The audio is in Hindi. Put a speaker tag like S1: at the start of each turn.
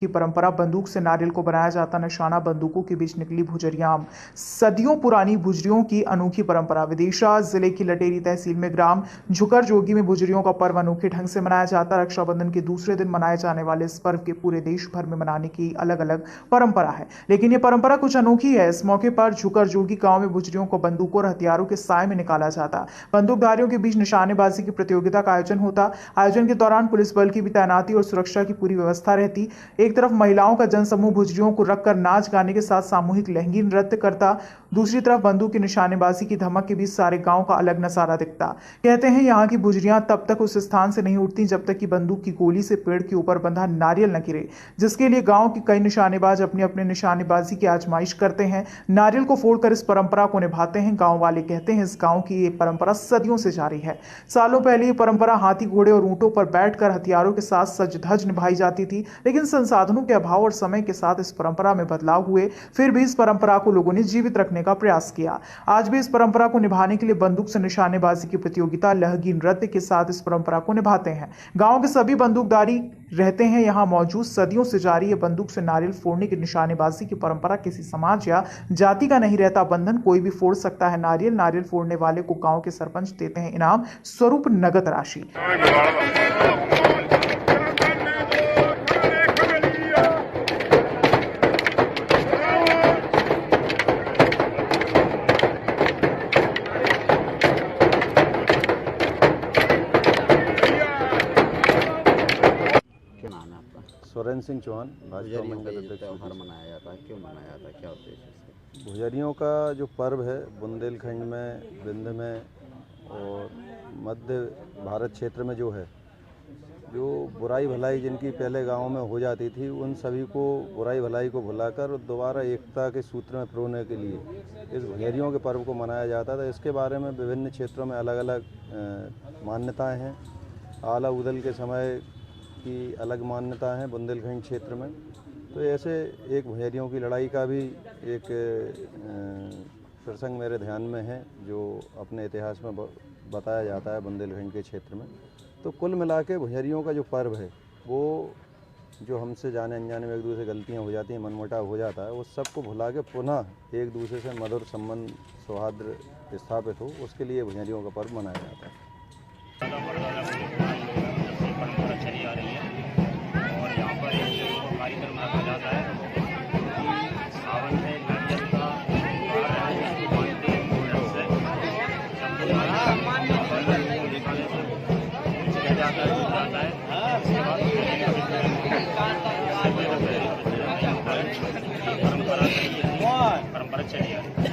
S1: की परंपरा बंदूक से नारियल को बनाया जाता निशाना बंदूकों के बीच निकली भुजरियां। सदियों पुरानी भुजरियों की अनोखी परंपरा। विदिशा जिले की लटेरी तहसील में ग्राम झुकर जोगी में भुजरियों का पर्व अनोखे ढंग से मनाया जाता है। रक्षाबंधन के दूसरे दिन मनाए जाने वाले इस पर्व के पूरे देश भर में मनाने की अलग अलग परंपरा है, लेकिन ये परंपरा कुछ अनोखी है। इस मौके पर झुकर जोगी गांव में भुजरियों को बंदूकों और हथियारों के साय में निकाला जाता। बंदूकधारियों के बीच निशानेबाजी की प्रतियोगिता का आयोजन होता। आयोजन के दौरान पुलिस बल की भी तैनाती और सुरक्षा की पूरी व्यवस्था रहती। एक तरफ महिलाओं का जनसमूह भुजरियों को रखकर नाच गाने के साथ सामूहिक लहंगी नृत्य करता, दूसरी तरफ बंदूक की निशानेबाजी की धमक के बीच सारे गांव का अलग नजारा दिखता। कहते हैं यहाँ की भुजरियां तब तक उस स्थान से नहीं उठती जब तक कि बंदूक की गोली से पेड़ के ऊपर बंधा नारियल न गिरे, जिसके लिए गांव के कई निशानेबाज अपनी अपनी निशानेबाजी की आजमाइश करते हैं, नारियल को फोड़कर इस परंपरा को निभाते हैं। गांव वाले कहते हैं इस गांव की ये परंपरा सदियों से जारी है। सालों पहले ये परंपरा हाथी घोड़े और ऊंटों पर बैठकर हथियारों के साथ सज धज निभाई जाती थी, लेकिन संसाधनों के अभाव और समय के साथ इस परंपरा में बदलाव हुए। फिर भी इस परंपरा को लोगों ने जीवित रखने का प्रयास किया। आज भी इस परंपरा को निभाने के लिए बंदूक से निशानेबाजी की प्रतियोगिता, लहंगी नृत्य के साथ इस परंपरा को निभाते हैं। गांव के सभी बंदूकधारी रहते हैं यहाँ मौजूद। सदियों से जारी है बंदूक से नारियल फोड़ने की निशानेबाजी की परंपरा किसी समाज या जाति का नहीं रहता बंधन, कोई भी फोड़ सकता है नारियल। नारियल फोड़ने वाले को गांव के सरपंच देते हैं इनाम स्वरूप नगद राशि।
S2: सुरेंद्र सिंह चौहान, भाजपा मंडल अध्यक्ष।
S3: त्योहार मनाया जाता है, क्यों मनाया जाता है, क्या उद्देश्य से?
S2: भुजरियों का जो पर्व है बुंदेलखंड में, विंध्य में और मध्य भारत क्षेत्र में जो है, जो बुराई भलाई जिनकी पहले गांव में हो जाती थी, उन सभी को बुराई भलाई को भुलाकर दोबारा एकता के सूत्र में पिरोने के लिए इस भुजरियों के पर्व को मनाया जाता था। इसके बारे में विभिन्न क्षेत्रों में अलग अलग मान्यताएँ हैं। आला उदल के समय की अलग मान्यता है बुंदेलखंड क्षेत्र में। तो ऐसे एक भुजरियों की लड़ाई का भी एक प्रसंग मेरे ध्यान में है, जो अपने इतिहास में बताया जाता है बुंदेलखंड के क्षेत्र में। तो कुल मिला के भुजरियों का जो पर्व है, वो जो हमसे जाने अनजाने में एक दूसरे से गलतियाँ हो जाती हैं, मनमुटाव हो जाता है, वो सबको भुला के पुनः एक दूसरे से मधुर संबंध सौहार्द स्थापित हो, उसके लिए भुजरियों का पर्व मनाया जाता है।
S4: परंपरा चली आ रही है और यहाँ पर एक कार्यक्रम रखा जाता है कि सावन में नारियल का उसको बांधते हैं गोल्ड से, निकालने से किया जाता है, उसके बाद परंपरा चली आ रही है।